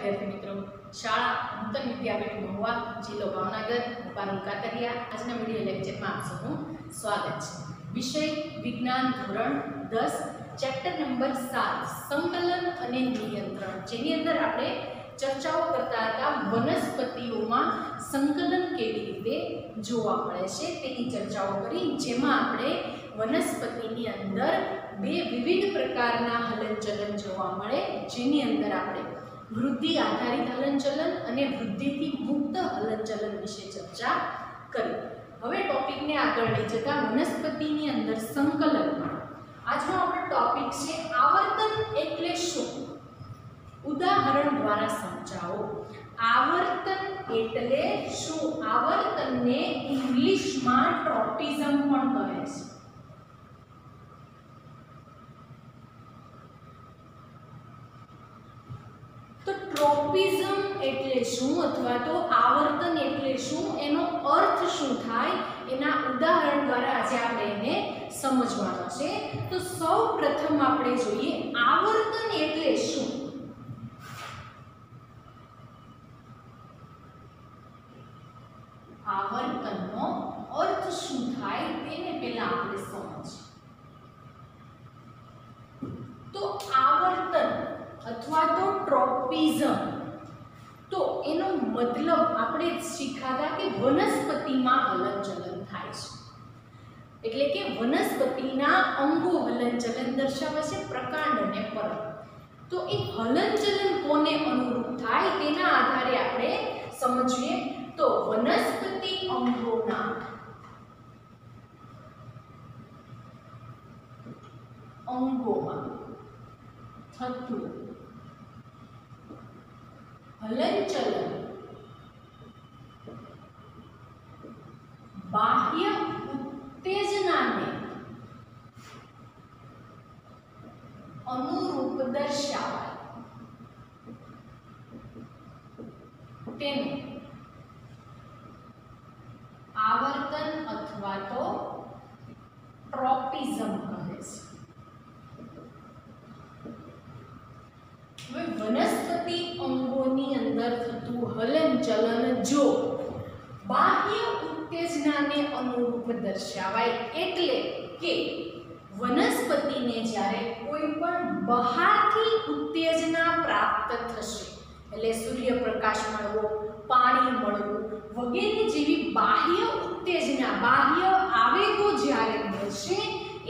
विद्यार्थी मित्रों, शाळा नूतन विद्यापीठ महुआ जिल्लो भावनगर पारुल कातरिया आजना वीडियो लेक्चर में आप सबनु स्वागत है। विषय विज्ञान धोरण 10 चैप्टर नंबर 7 संकलन अने नियंत्रण, जेनी अंदर आपणे चर्चाओ करता हता वनस्पतिओमां संकलन केवी रीते जोवा मळे छे तेनी चर्चाओ करी, जेमां आपणे वनस्पतिनी अंदर बे विविध प्रकारना हलनचलन जोवा मळे, जेनी अंदर आपणे वृद्धि आधारित हलनचलन अने वृद्धिथी मुक्त हलनचलन विषे चर्चा करी। हवे टॉपिक ने आगळ लई जता वनस्पतिनी अंदर संकलन आजनो आपणो टॉपिक छे आवर्तन एटले शुं, उदाहरण द्वारा समजावो। आवर्तन एटले शुं? आवर्तन ने इंग्लिश में ट्रोपिज्म पण कहे छे। तो ट्रोपिज्म एटले शुं अथवा तो आवर्तन एटले शुं, एनो अर्थ शुं थाय एना उदाहरण द्वारा आज आपणे एने समजवानो छे। तो सौ प्रथम आपणे जोईए आवर्तन एटले शुं। आवर्तननो अर्थ शुं थाय तेने पहेला आपणे समजीए। तो आवर्तन अथवा तो ट्रोपिज्म, तो एनो मतलब आपणे शीखाता कि वनस्पतिमां हलनचलन थाय छे, एटले के वनस्पतिना अंगो हलनचलन दर्शावे छे, प्रकांड अने पर्ण। तो ए हलनचलन कोने अनुरूप थाय तेना आधारे आपणे समजीए। तो वनस्पति अंगोना अंगोमां थतुं हलनचलन बाह्य उत्तेजनाने अनुरूप दर्शावाय तेने आवर्तन अथवा तो ट्रोपिज्म कहे छे। वनस्पति अंगोनी अंदर थतुं हलनचलन जो बाह्य उत्तेजनाने अनुरूप दर्शावाय एटले के वनस्पतिने ज्यारे कोईपण बहारथी उत्तेजना प्राप्त थशे, એટલે સૂર્યપ્રકાશ મળવો, પાણી મળવું વગેરે જેવી બાહ્ય ઉત્તેજના, બાહ્ય આવેગો જ્યારે મળશે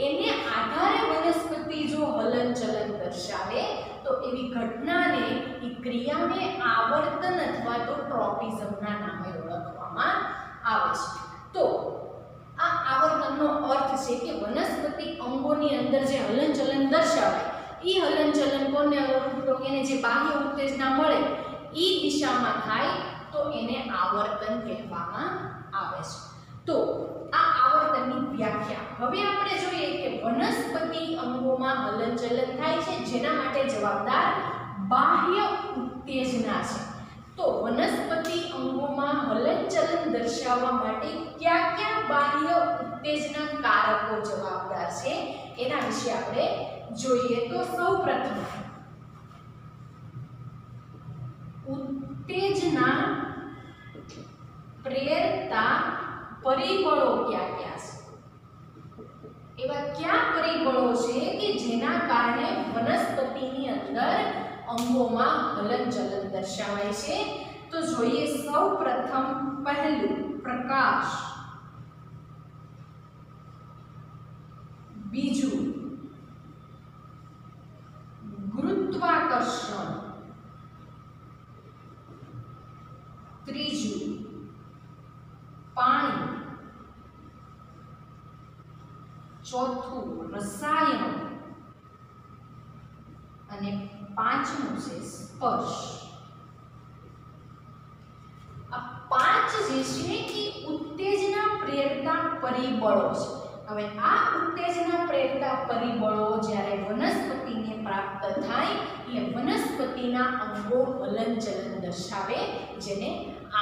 એને આધારે વનસ્પતિ જો હલનચલન દર્શાવે તો એવી ઘટનાને, એ ક્રિયાને આવર્તન અથવા તો ટ્રોપિઝમના નામે ઓળખવામાં આવે છે। તો આ આવર્તનનો અર્થ છે કે વનસ્પતિ અંગોની અંદર જે હલનચલન દર્શાવાય ई हलनचलन कोने अनुरूप, तो एने जे बाह्य उत्तेजना मळे ई दिशामां थाय तो एने आवर्तन कहेवामां आवे छे। तो आ आवर्तननी व्याख्या हवे आपणे जोईए के वनस्पति अंगोमां हलनचलन थाय छे जेना माटे जवाबदार बाह्य उत्तेजना छे। तो वनस्पति अंगोमां हलनचलन दर्शाववा माटे क्या-क्या बाह्य उत्तेजना कारको जवाबदार छे एना विषे आपणे જોઈએ। तो સૌ પ્રથમ उत्तेजना प्रेरता परिबळो क्या-क्या છે, એવા क्या परिबळो છે કે જેના કારણે વનસ્પતિની અંદર અંગોમાં હલનચલન દર્શાવાય છે। તો જોઈએ સૌ પ્રથમ પહેલું પ્રકાશ, બીજું गुरुत्वाकर्षण, त्रीजू पानी, चौथू रसायण अने पांचमू छे स्पर्श। आ पांच जे छे कि उत्तेजना प्रेरता परिबळो छे। हवे आ उत्तेजना प्रेरता परिबळो ज्यारे वनस्पतिने प्राप्त थाय એટલે વનસ્પતિના અંગો હલનચલન દર્શાવે, જેને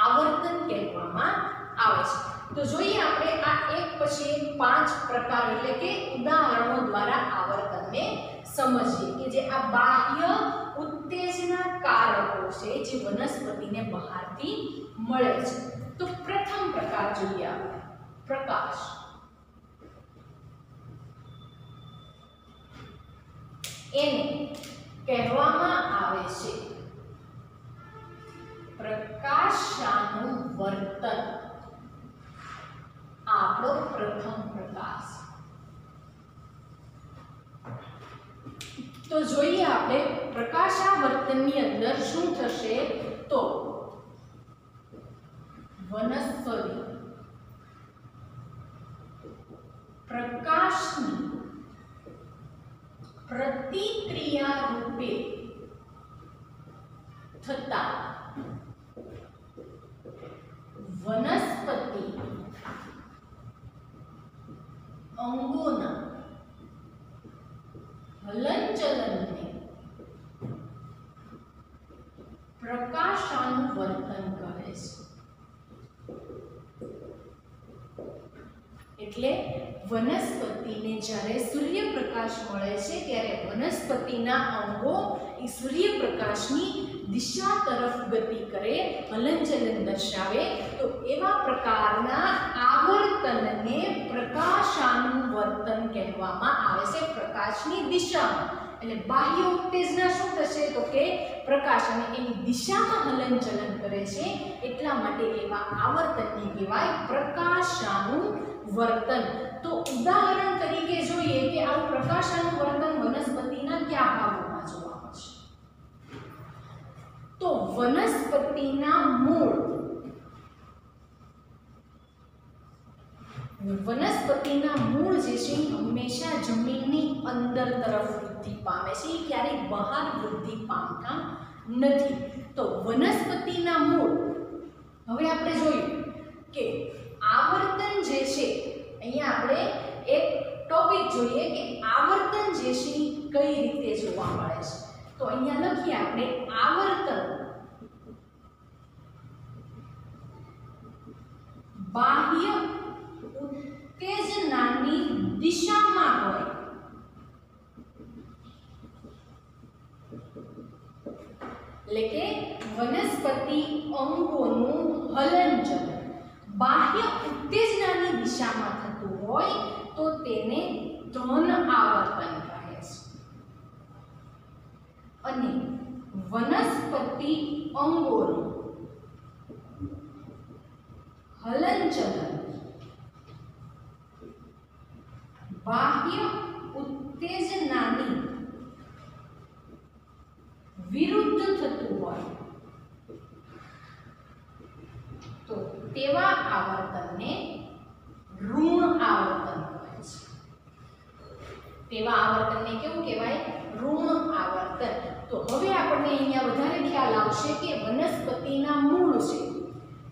આવર્તન કહેવામાં આવે છે। તો જોઈએ આપણે આ એક પછી એક પાંચ પ્રકાર એટલે કે ઉદાહરણો દ્વારા આવર્તનને સમજીએ કે જે આ બાહ્ય उत्तेजना કારકો છે જે વનસ્પતિને બહારથી મળે છે. તો પ્રથમ પ્રકાર જોઈએ આપણે, પ્રકાશ. એને કહેવામાં આવે છે પ્રકાશાનું વર્તન. આપણો પ્રથમ પ્રકાશ. તો જોઈએ આપણે પ્રકાશાવર્તનની અંદર શું થશે. તો વનસ્પતિ પ્રકાશની પ્રતિક્રિયા રૂપે થતા વનસ્પતિ અંગોના હલનચલનને પ્રકાશાનુવર્તન કહે છે. એટલે વનસ્પતિને જ્યારે સૂર્યપ્રકાશ મળે છે ત્યારે વનસ્પતિના અંગો એ સૂર્યપ્રકાશની દિશા તરફ ગતિ કરે, હલનચલન દર્શાવે, તો એવા પ્રકારના આવર્તનને પ્રકાશાનુવર્તન કહેવામાં આવે છે. પ્રકાશની દિશામાં, એટલે બાહ્ય ઉત્તેજના શું થશે તો કે પ્રકાશ અને એની દિશામાં હલનચલન કરે છે, એટલા માટે એવા આવર્તનને કહેવાય પ્રકાશાનુવર્તન. તો ઉદાહરણ તરીકે જોઈએ કે આવું પ્રકાશાનુવર્તન વનસ્પતિના કયા ભાગોમાં જોવા મળશે. તો વનસ્પતિના મૂળ, વનસ્પતિના મૂળ જે છે હંમેશા જમીનની અંદર તરફ વૃદ્ધિ પામે છે, ક્યારેય બહાર વૃદ્ધિ પામતા નથી. તો વનસ્પતિના મૂળ, હવે આપણે જોયું કે આવર્તન જે છે, અહીંયા આપણે એક ટોપિક જોઈએ કે આવર્તન જે છે કઈ રીતે જોવા મળે છે. તો અહીંયા લખીએ આપણે, આવર્તન બાહ્ય ઉત્તેજનાની દિશામાં હોય એટલે કે વનસ્પતિ અંગોનું હલનચલન બાહ્ય ઉત્તેજનાની દિશામાં થતું હોય તો તેને ધન આવર્તન કહે છે. અને વનસ્પતિ અંગોનું હલનચલન બાહ્ય ઉત્તેજનાની વિરુદ્ધ થતું હોય તો તેવા આવર્તનને ઋણ આવર્તન કહે છે. તેવા આવર્તનને કેવું કહેવાય? ઋણ આવર્તન. તો હવે આપણને અહીંયા વધારે ખ્યાલ આવશે કે વનસ્પતિના મૂળ છે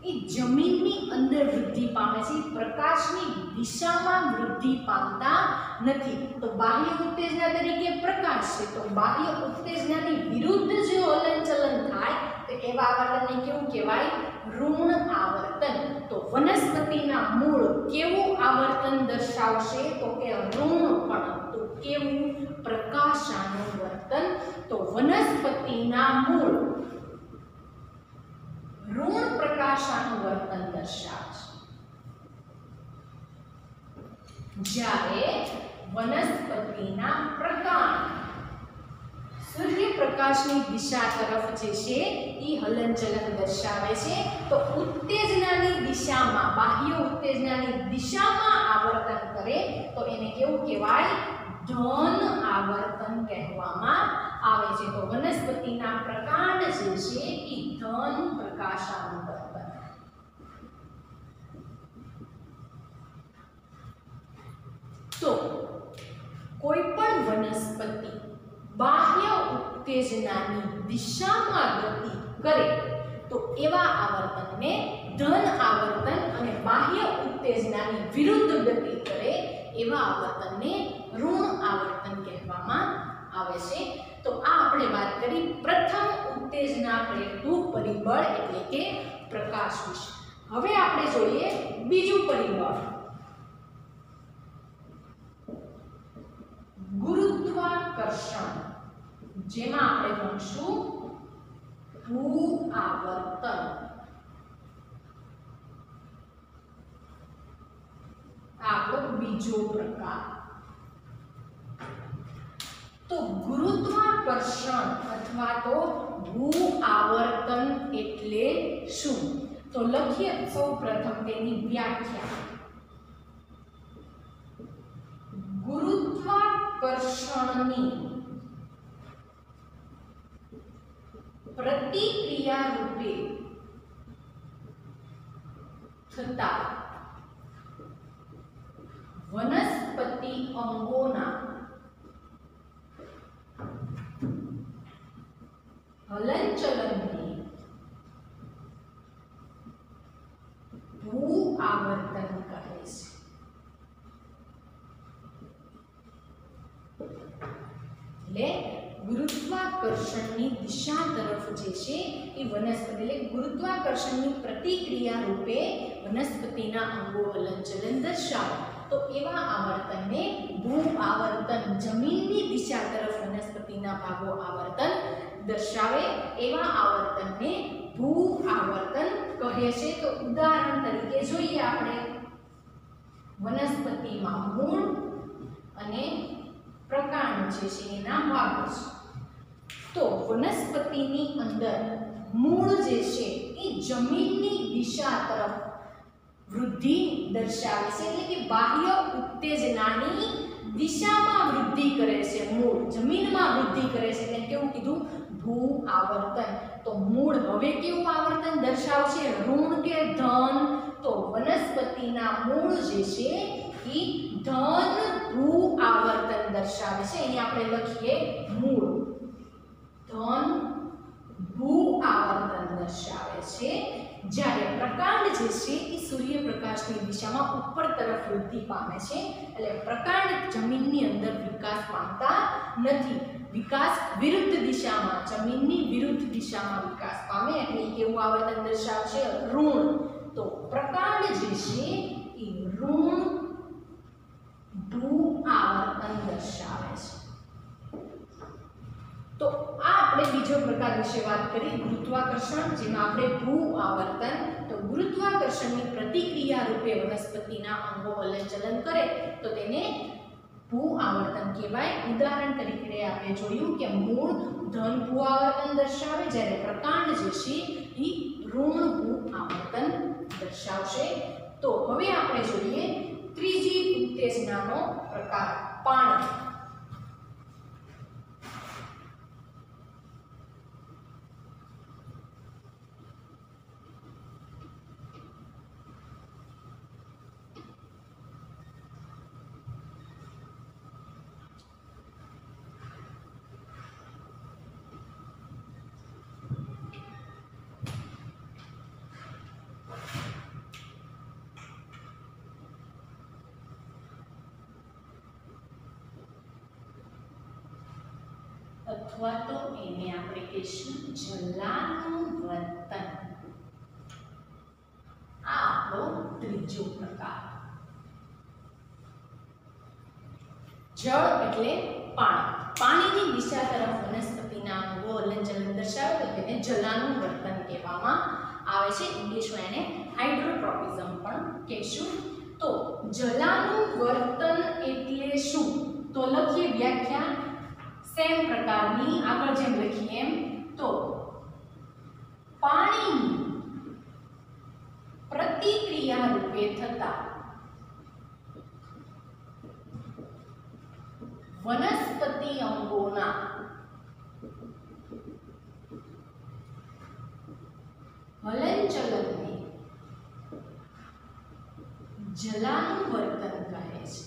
એ જમીનની અંદર વૃદ્ધિ પામે છે, પ્રકાશની દિશામાં વૃદ્ધિ પામતા નથી. તો બાહ્ય ઉત્તેજના તરીકે પ્રકાશ છે, તો બાહ્ય ઉત્તેજનાની વિરુદ્ધ જો હલનચલન થાય તો એવા આવર્તનને કેવું કહેવાય? ઋણ આવર્તન. તો વનસ્પતિના મૂળ કેવું આવર્તન દર્શાવશે તો કે ઋણ. પણ તો કેવું? પ્રકાશાનુવર્તન. તો વનસ્પતિના મૂળ ઋણ પ્રકાશાનુવર્તન દર્શાવશે. જ્યારે વનસ્પતિના પ્રકાંડ સૂર્યપ્રકાશની દિશા તરફ જે છે એ હલનચલન દર્શાવે છે, તો ઉત્તેજનાની દિશામાં, બાહ્ય ઉત્તેજનાની દિશામાં આવર્તન કરે તો એને કેવું કહેવાય? ધન આવર્તન કહેવામાં આવે છે. તો વનસ્પતિના પ્રકાંડ જે છે એ ધન પ્રકાશાનુવર્તન. તો કોઈ પણ વનસ્પતિ બાહ્ય ઉત્તેજનાની દિશામાં ગતિ કરે તો એવા આવર્તનને ધન આવર્તન, અને બાહ્ય ઉત્તેજનાની વિરુદ્ધ ગતિ કરે એવા આવર્તનને ઋણ આવર્તન કહેવામાં આવે છે. તો આ આપણે વાત કરી પ્રથમ ઉત્તેજના પ્રેરતું પરિબળ એટલે કે પ્રકાશ વિશે. હવે આપણે જોઈએ બીજું પરિબળ, ગુરુત્વાકર્ષણ, જેમાં આપણે ભણશું ભૂ આવર્તન આપણો બીજો પ્રકાર. તો ગુરુત્વાકર્ષણ અથવા તો ભૂ આવર્તન એટલે શું? તો લખીએ સૌપ્રથમ તેની વ્યાખ્યા. ગુરુત્વાકર્ષણની પ્રતિક્રિયા રૂપે થતા વનસ્પતિ અંગોના હલનચલનને ભૂ આવર્તન કહે છે. એટલે ગુરુત્વાકર્ષણની દિશા તરફ જે છે એ વનસ્પતિ એટલે ગુરુત્વાકર્ષણની પ્રતિક્રિયા રૂપે વનસ્પતિના અંગો હલનચલન દર્શાવે તો એવા આવર્તનને ભૂ આવર્તન, જમીનની દિશા તરફ વનસ્પતિના ભાગો આવર્તન દર્શાવે એવા આવર્તનને ભૂ આવર્તન કહે છે. તો ઉદાહરણ તરીકે જોઈએ આપણે વનસ્પતિમાં મૂળ અને પ્રકાંડ જે છે એના ભાગો છે. તો વનસ્પતિની અંદર મૂળ જે છે એ જમીનની દિશા તરફ વૃદ્ધિ દર્શાવે છે એટલે કે બાહ્ય ઉત્તેજનાની દિશામાં વૃદ્ધિ કરે છે. મૂળ જમીનમાં વૃદ્ધિ કરે છે એટલે કેવું કીધું? ભૂ આવર્તન. તો મૂળ હવે કેવું આવર્તન દર્શાવશે? ઋણ કે ધન? તો વનસ્પતિના મૂળ જે છે એ ધન ભૂ આવર્તન દર્શાવે છે. અહીં આપણે લખીએ મૂળ ધન ભૂ આવર્તન દર્શાવે છે. જ્યારે પ્રકાંડ જે છે એ સૂર્યપ્રકાશની દિશામાં ઉપર તરફ વૃદ્ધિ પામે છે એટલે પ્રકાંડ જમીનની અંદર વિકાસ પામતા નથી. વિકાસ વિરુદ્ધ દિશામાં, જમીનની વિરુદ્ધ દિશામાં વિકાસ પામે એટલે કેવું આવર્તન દર્શાવશે? ઋણ. તો પ્રકાંડ જે છે એ ઋણ ભૂ આવર્તન દર્શાવે છે. તો આ આપણે બીજો પ્રકાર વિશે વાત કરી, ગુરુત્વાકર્ષણ, જેમાં આપણે ભૂ આવર્તન. તો ગુરુત્વાકર્ષણની પ્રતિક્રિયા રૂપે વનસ્પતિના અંગો હલનચલન કરે તો તેને ભૂ આવર્તન કહેવાય. ઉદાહરણ તરીકે આપણે જોયું કે મૂળ ધન ભૂ આવર્તન દર્શાવે, જ્યારે પ્રકાંડ જે છે એ ઋણ ભૂ આવર્તન દર્શાવશે. તો હવે આપણે જોઈએ ત્રીજી ઉત્તેજનાનો પ્રકાર, પાણી. અથવા તો એને આપણે કહીશું જલાનું વર્તન. આ આપણો ત્રીજો પ્રકાર. જળ એટલે પાણી. પાણીની દિશા તરફ વનસ્પતિના અંગો હલનચલન દર્શાવે તો તેને જલાનું વર્તન કહેવામાં આવે છે. ઇંગ્લિશમાં એને હાઇડ્રોટ્રોપિઝમ પણ કહેશું. તો જલાનું વર્તન એટલે શું? તો લખીએ વ્યાખ્યા સેમ પ્રકારની, આગળ જેમ લખીએ એમ. તો પાણીની પ્રતિક્રિયા રૂપે થતા વનસ્પતિ અંગોના હલનચલનને જલાનું વર્તન કહે છે.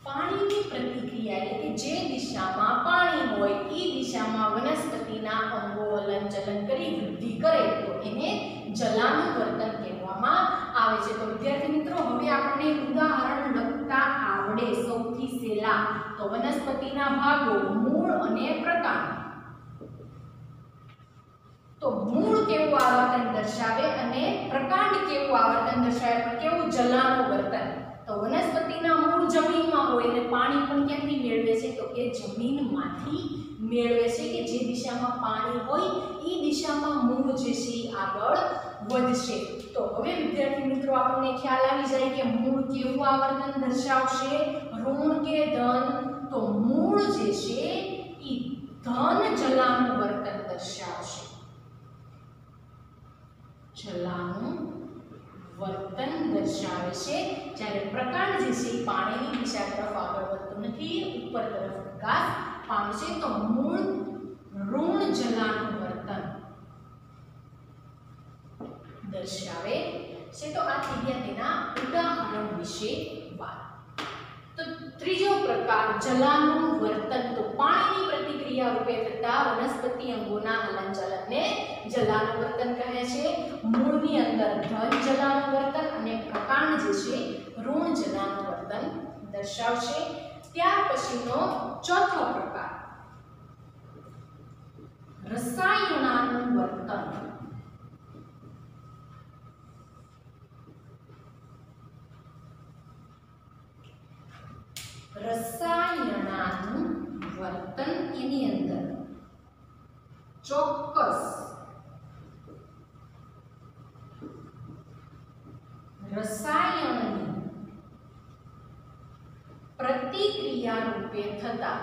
પાણીની પ્રતિક્રિયા એટલે કે જે દિશામાં પાણી હોય એ દિશામાં વનસ્પતિના અંગો હલનચલન કરી વૃદ્ધિ કરે તો એને જલાનું વર્તન કહેવામાં આવે છે. તો વિદ્યાર્થી મિત્રો, હવે આપણે ઉદાહરણ લખતા આવડે સૌથી સહેલા. તો વનસ્પતિના ભાગો મૂળ અને પ્રકાંડ. તો મૂળ કેવું આવર્તન દર્શાવે અને પ્રકાંડ કેવું આવર્તન દર્શાવે, પણ કેવું? જલાનું વર્તન. તો વનસ્પતિના મૂળ જમીનમાં હોય એટલે પાણી પણ ક્યાંથી મેળવે છે? તો કે જમીનમાંથી મેળવે છે કે જે દિશામાં પાણી હોય એ દિશામાં મૂળ જે છે એ આગળ વધશે. તો હવે વિદ્યાર્થી મિત્રો આપણને ખ્યાલ આવી જાય કે મૂળ કેવું આવર્તન દર્શાવશે, ઋણ કે ધન. તો મૂળ જે છે એ ધન જલાનું વર્તન દર્શાવશે. જલાનું વર્તન દર્શાવે છે, જ્યારે પ્રકાંડ જે છે એ પાણીની દિશા તરફ આગળ વધતું નથી, ઉપર તરફ વિકાસ પામશે. તો મૂળ ઋણ જલાનું વર્તન દર્શાવે છે. તો આ થઈ ગયા તેના ઉદાહરણ વિશે વાત. તો ત્રીજો પ્રકાર જલાનું વર્તન. તો પાણીની પ્રતિક્રિયા રૂપે થતા વનસ્પતિ અંગોના હલનચલનને જલાનું વર્તન કહે છે. મૂળની અંદર ધન જલાનું વર્તન અને પ્રકાંડ જે છે ઋણ જલાનું વર્તન દર્શાવશે. ત્યાર પછીનો ચોથો પ્રકાર રસાયણાનું વર્તન. રસાયણાનું વર્તન એની અંદર ચોક્કસ રસાયણની પ્રતિક્રિયા રૂપે થતા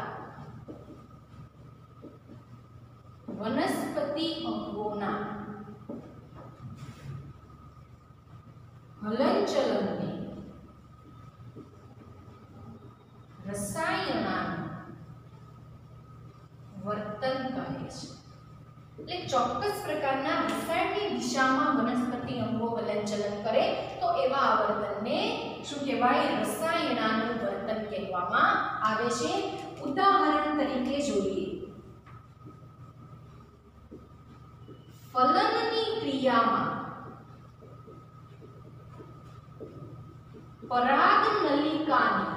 વનસ્પતિ અંગોના હલનચલનને રસાયણાનું વર્તન કહે છે. એટલે ચોક્કસ પ્રકારના રસાયણની દિશામાં વનસ્પતિ અંગો હલનચલન કરે તો એવા આવર્તનને શું કહેવાય? રસાયણાનું વર્તન કહેવામાં આવે છે. ઉદાહરણ તરીકે જોઈએ, ફલનની ક્રિયામાં પરાગનલિકાની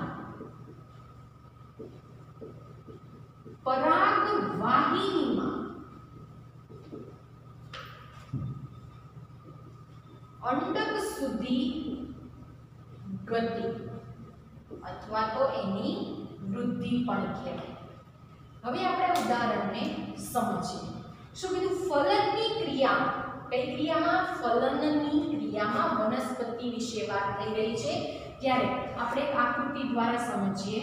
પરાગવાહિનીમાં અંડક સુધી ગતિ અથવા તો એની વૃદ્ધિ પણ કહેવાય. હવે આપણે ઉદાહરણને સમજીએ. શું કીધું? ફલનની ક્રિયા. કઈ ક્રિયામાં? ફલનની ક્રિયામાં વનસ્પતિ વિશે વાત થઈ રહી છે. ત્યારે આપણે આકૃતિ દ્વારા સમજીએ.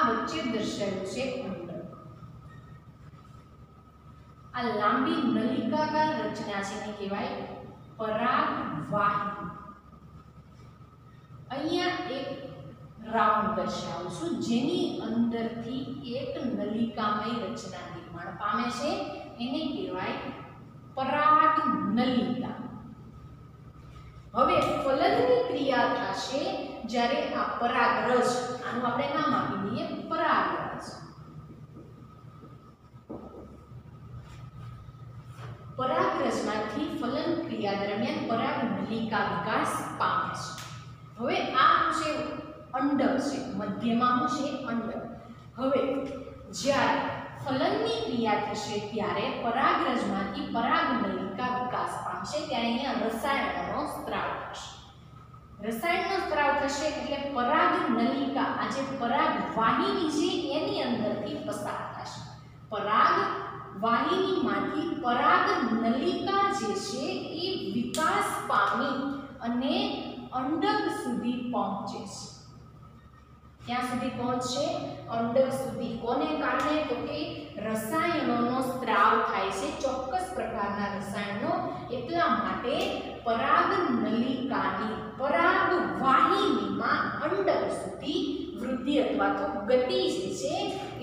વચ્ચે દર્શાવ્યું છે અંડક. આ લાંબી નલિકાકાર રચના છે, એને કહેવાય પરાગવાહિની. અહીંયા એક રાઉન્ડ દર્શાવું છું જેની અંદરથી એક નલિકામય રચના નિર્માણ પામે છે, એને કહેવાય પરાગનલિકા. હવે ફલનની ક્રિયા થશે જ્યારે આ પરાગરજ, આનું આપણે નામ આપી દઈએ પરાગરજ. પરાગરજમાંથી ફલન ક્રિયા દરમિયાન પરાગનલિકા વિકાસ પામે છે. હવે આ છે અંડક છે, મધ્યમાં છે અંડક. હવે જ્યારે ફલનની ક્રિયા થશે ત્યારે પરાગરજમાંથી પરાગનલિકા વિકાસ પામશે, ત્યારે અહીંયા રસાયણનો સ્ત્રાવ થશે. રસાયણનો સ્ત્રાવ થશે એટલે પરાગનલિકા, આ જે પરાગવાહિની છે એની અંદરથી પસાર થશે. પરાગવાહિનીમાંથી પરાગનલિકા જે છે એ વિકાસ પામી અને અંડક સુધી પહોંચે છે. ક્યાં સુધી પહોંચશે? અંડક સુધી. કોને કારણે? તો કે રસાયણોનો સ્ત્રાવ થાય છે, ચોક્કસ પ્રકારના રસાયણો. એટલા માટે પરાગનલિકાની પરાગવાહિનીમાં અંડક સુધી વૃદ્ધિ અથવા તો ગતિ જે છે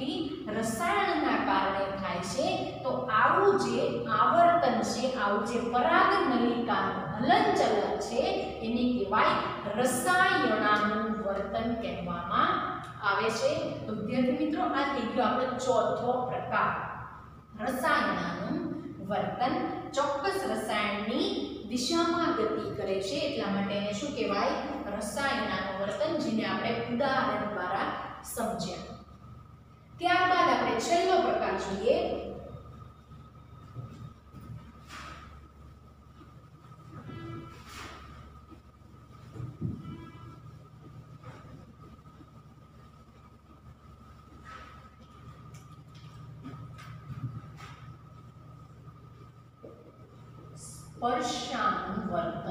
એ રસાયણના કારણે થાય છે. તો આવું જે આવર્તન છે, આવું જે પરાગનલિકાનું હલનચલન છે એને કહેવાય રસાયણાનું વર્તન કહેવામાં આવે છે. તો વિદ્યાર્થી મિત્રો, આ થઈ ગયો આપણો ચોથો પ્રકાર, રસાયણાનું વર્તન. ચોક્કસ રસાયણની દિશામાં ગતિ કરે છે એટલા માટે એને શું કહેવાય? રસાયણાનું વર્તન, જેને આપણે ઉદાહરણ દ્વારા સમજ્યા. ત્યારબાદ આપણે છેલ્લો પ્રકાર જોઈએ સ્પર્શાનુવર્તન।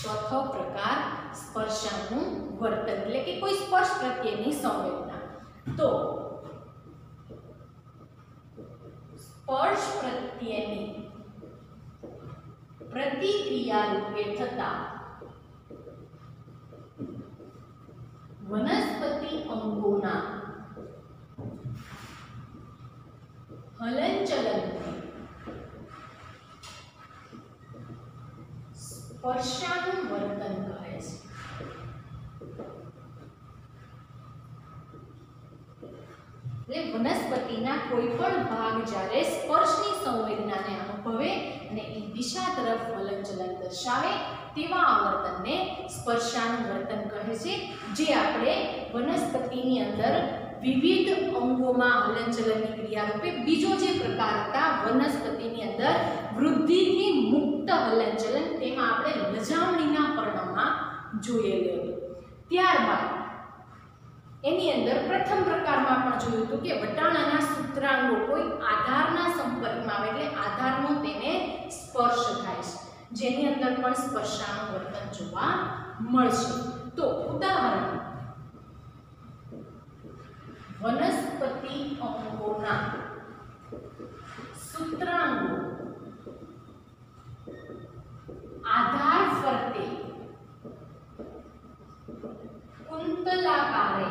ચોથો પ્રકાર સ્પર્શાનુવર્તન એટલે કે કોઈ સ્પર્શ પ્રત્યેની સંવેદના। તો સ્પર્શ પ્રત્યેની પ્રતિક્રિયા રૂપે થતા વનસ્પતિ અંગોના હલનચલનને સ્પર્શાનુવર્તન કહે છે। એટલે વનસ્પતિના કોઈ પણ ભાગ જ્યારે સ્પર્શની સંવેદનાને અનુભવે અને એ દિશા તરફ હલનચલન દર્શાવે તેવા આવર્તનને સ્પર્શાનુવર્તન કહે છે, જે આપણે વનસ્પતિની અંદર વિવિધ અંગોમાં હલનચલનની ક્રિયા રૂપે બીજો જે પ્રકાર હતા વનસ્પતિની અંદર વૃદ્ધિથી મુક્ત હલનચલન, તેમાં આપણે લજામણીના પર્ણમાં જોયેલું। ત્યારબાદ એની અંદર પ્રથમ પ્રકારમાં પણ જોયું હતું કે વટાણાના સૂત્રાંગો કોઈ આધારના સંપર્કમાં આવે એટલે આધારનો તેને સ્પર્શ થાય છે, જેની અંદર પણ સ્પર્શાનુવર્તન જોવા મળશે। તો ઉદાહરણ વનસ્પતિ અંગોના સૂત્રાંગો આધાર ફરતે કુંતલાકારે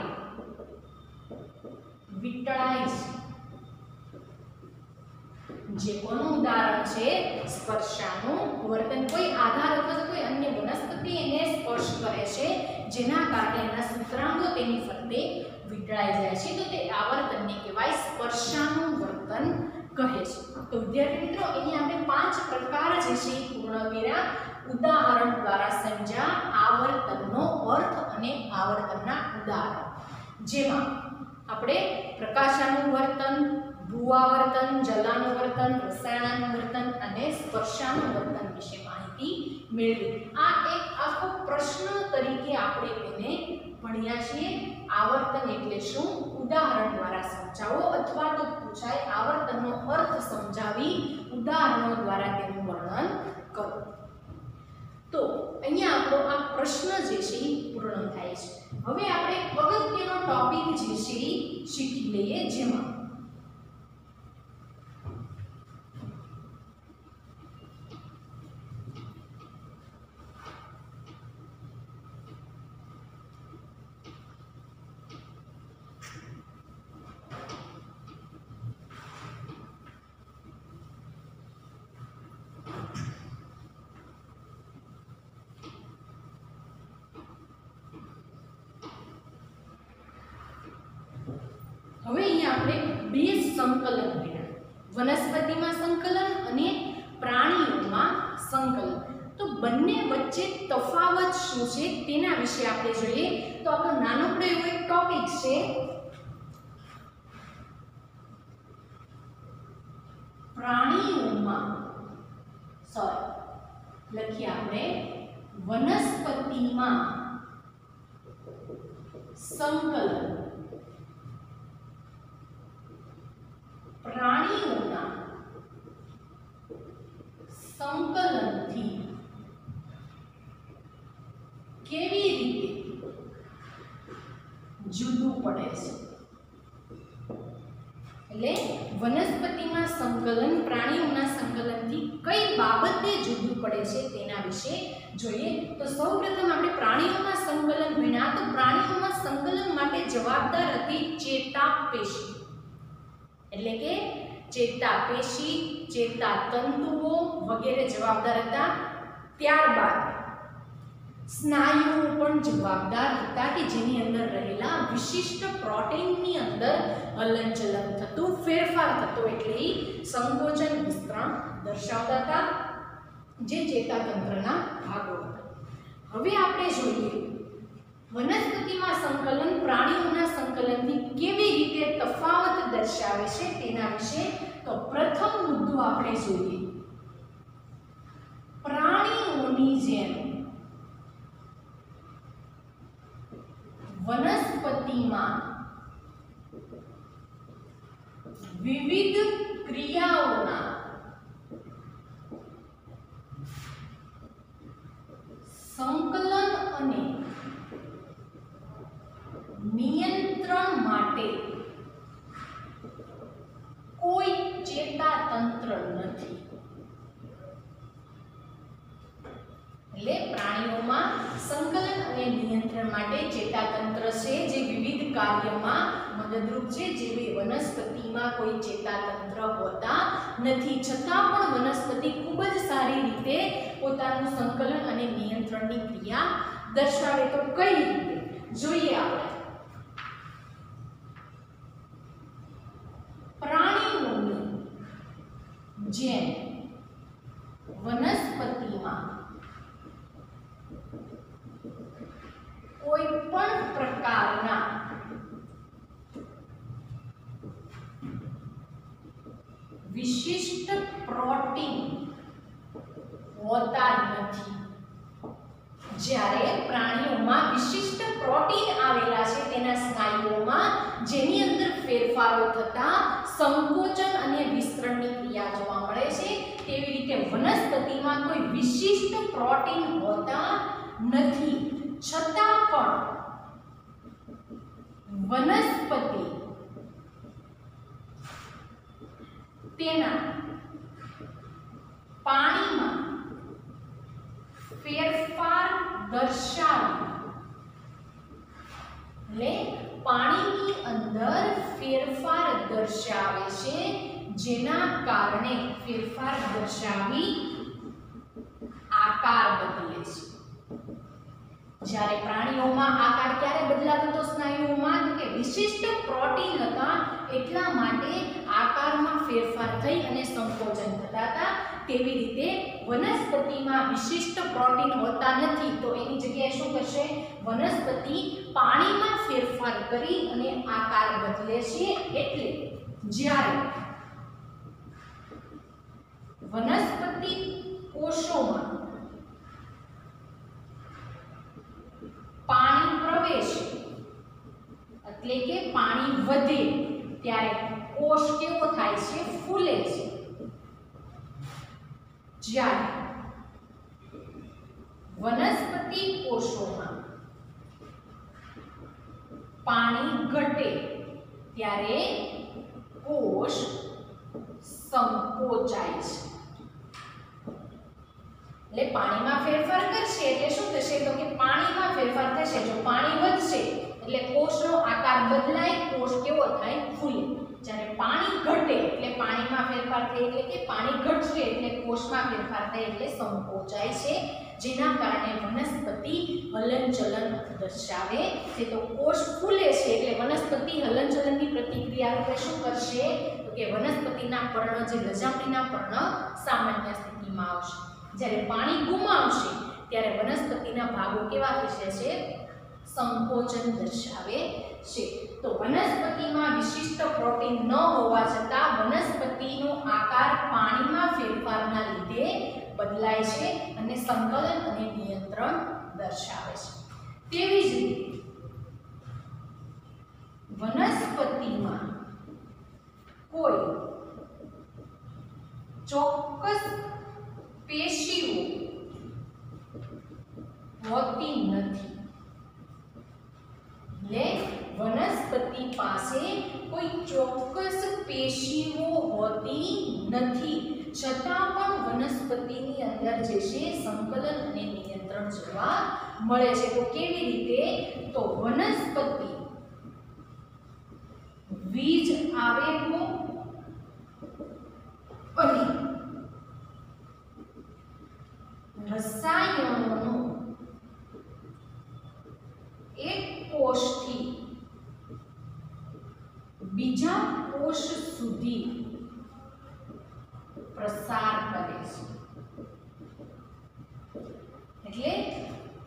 વીંટળાય છે, જે કોનું ઉદાહરણ છે સ્પર્શાનુવર્તન। કોઈ આધાર અથવા કોઈ અન્ય વનસ્પતિ એને સ્પર્શ કરે છે, જેના કારણે એના સૂત્રાંગો તેની ફરતે વીંટળાઈ જાય છે, તો તે આવર્તનને કહેવાય સ્પર્શાનુવર્તન કહે છે। તો વિદ્યાર્થી મિત્રો, અહીં આપણે 5 પ્રકાર જે છે પૂર્ણ કર્યા, ઉદાહરણ દ્વારા સમજ્યા આવર્તનનો અર્થ અને આવર્તનના ઉદાહરણ, જેમાં આપણે પ્રકાશાનુવર્તન, ભૂઆવર્તન, જલાનુવર્તન, રસાયણાનુવર્તન અને સ્પર્શાનુવર્તન વિશે માહિતી મેળવી। આ એક આખો પ્રશ્ન તરીકે આપણે તેને ભણ્યા છીએ। આવર્તન એટલે શું, ઉદાહરણ દ્વારા સમજાવો, અથવા તો પૂછાય આવર્તનનો અર્થ સમજાવી ઉદાહરણો દ્વારા તેનું વર્ણન કરો। તો અહીંયા આપણો આ પ્રશ્ન જે છે એ પૂર્ણ થાય છે। હવે આપણે અગત્યનો ટોપિક જે છે એ શીખી લઈએ, જેમાં આપણે બે સંકલન ભણ્યા, વનસ્પતિમાં સંકલન અને પ્રાણીઓમાં સંકલન। તો બંને વચ્ચે તફાવત શું છે તેના વિશે આપણે જોઈએ। તો આપણો નાનકડો એવો એક ટોપિક છે પ્રાણીઓમાં, લખીએ આપણે વનસ્પતિમાં સંકલન, પ્રાણીઓના સંકલનથી કેવી રીતે જુદું પડે છે। એટલે વનસ્પતિમાં સંકલન પ્રાણીઓના સંકલનથી કઈ બાબતે જુદું પડે છે તેના વિશે જોઈએ। તો સૌપ્રથમ આપણે પ્રાણીઓમાં સંકલન ભણ્યા। તો પ્રાણીઓમાં સંકલન માટે જવાબદાર હતી ચેતાપેશી, એટલે કે ચેતાપેશી, ચેતાતંતુઓ વગેરે જવાબદાર હતા। ત્યારબાદ સ્નાયુઓ પણ જવાબદાર હતા કે જેની અંદર રહેલા વિશિષ્ટ પ્રોટીનની અંદર હલનચલન થતું, ફેરફાર થતો, એટલે સંકોચન વિસ્તરણ દર્શાવતા હતા, જે ચેતાતંત્રના ભાગો હતા। હવે આપણે જોઈએ વનસ્પતિમાં સંકલન પ્રાણીઓના સંકલનથી કેવી રીતે તફાવત દર્શાવે છે તેના વિશે તો પ્રથમ મુદ્દો આપણે જોઈએ. પ્રાણીઓની જેમ વનસ્પતિમાં વિવિધ ક્રિયાઓના સંકલન અને નિયંત્રણ માટે કોઈ ચેતાતંત્ર નથી. એટલે પ્રાણીઓમાં સંકલન અને નિયંત્રણ માટે ચેતાતંત્ર છે જે વિવિધ કાર્યમાં મદદરૂપ છે, જેવી વનસ્પતિમાં કોઈ ચેતાતંત્ર હોતા નથી. છતાં પણ વનસ્પતિ ખૂબ જ સારી રીતે પોતાનું સંકલન અને નિયંત્રણની ક્રિયા દર્શાવે. તો કઈ રીતે જોઈએ આપણે. પ્રાણીઓની જેમ વનસ્પતિમાં કોઈ પણ પ્રકારના વિશિષ્ટ પ્રોટીન હોતા નથી. જ્યારે પ્રાણીઓમાં વિશિષ્ટ પ્રોટીન આવેલા છે તેના સ્નાયુઓમાં, જેની અંદર ફેરફારો થતા સંકોચન અને વિસ્તરણની ક્રિયા જોવા મળે છે, તેવી રીતે વનસ્પતિમાં કોઈ વિશિષ્ટ પ્રોટીન હોતા નથી. છતાં પણ વનસ્પતિ તેના પાણીમાં ફેરફાર દર્શાવી, એટલે પાણીની અંદર ફેરફાર દર્શાવે છે, જેના કારણે ફેરફાર દર્શાવી આકાર બદલે છે. જ્યારે પ્રાણીઓમાં આકાર ક્યારે બદલાતો હતો સ્નાયુઓમાં, તો કે વિશિષ્ટ પ્રોટીન હતા એટલા માટે આકારમાં ફેરફાર થઈ અને સંકોચન થતા હતા. તેવી રીતે વનસ્પતિમાં વિશિષ્ટ પ્રોટીન હોતા નથી, તો એની જગ્યાએ શું કરશે? વનસ્પતિ પાણીમાં ફેરફાર કરી અને આકાર બદલે છે. એટલે જ્યારે વનસ્પતિ કોષોમાં પાણી પ્રવેશે, એટલે કે પાણી વધે, ત્યારે કોષ કેવો થાય છે? ફૂલે છે. જ્યારે વનસ્પતિ કોષોમાં પાણી ઘટે ત્યારે કોષ સંકોચાય છે. એટલે પાણીમાં ફેરફાર કરશે એટલે શું થશે? તો કે પાણીમાં ફેરફાર થશે. જો પાણી વધશે એટલે કોષનો આકાર બદલાય, કોષ કેવો થાય? ફૂલે. જ્યારે પાણી ઘટે એટલે પાણીમાં ફેરફાર થાય, એટલે કે પાણી ઘટશે એટલે કોષમાં ફેરફાર થાય એટલે સંકોચાય છે, જેના કારણે વનસ્પતિ હલનચલન દર્શાવે છે. તો કોષ ફૂલે છે એટલે વનસ્પતિ હલનચલનની પ્રતિક્રિયા રૂપે શું કરશે? તો કે વનસ્પતિના પર્ણ, જે લજામણીના પર્ણ, સામાન્ય સ્થિતિમાં આવશે. જ્યારે પાણી ગુમાવશે ત્યારે વનસ્પતિના ભાગો કેવા થશે છે? સંકોચન દર્શાવે છે. તો વનસ્પતિમાં વિશિષ્ટ પ્રોટીન ન હોવા છતાં વનસ્પતિનો આકાર પાણીમાં ફેરફારના લીધે બદલાય છે અને સંકલન અને નિયંત્રણ દર્શાવે છે. તેવી જ રીતે વનસ્પતિમાં કોઈ ચોક્કસ પેશીઓ હોતી નથી. એટલે વનસ્પતિ પાસે કોઈ ચોક્કસ પેશીઓ હોતી નથી, છતાં પણ વનસ્પતિની અંદર જે છે સંકલન અને નિયંત્રણ જોવા મળે છે. તો કેવી રીતે? તો વનસ્પતિ વીજ આવેગો અને રસાયણોનો એક કોષથી બીજા કોષ સુધી પ્રસાર કરે છે. એટલે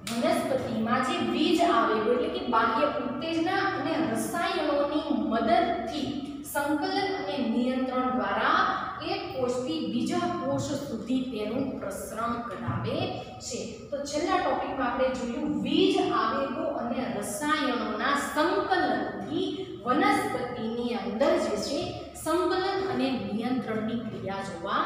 વનસ્પતિમાં વનસ્પતિમાં જે બીજ આવેગો એટલે કે બાહ્ય ઉત્તેજના અને રસાયણોની મદદથી સંકલન અને નિયંત્રણ દ્વારા એક કોષથી બીજા કોષ સુધી તેનું પ્રસરણ કરાવે છે. તો છેલ્લા ટોપિકમાં આપણે જોયું બીજ આવેગો અને રસાયણોના સંકલનથી વનસ્પતિની અંદર જે છે સંકલન અને નિયંત્રણની ક્રિયા જોવા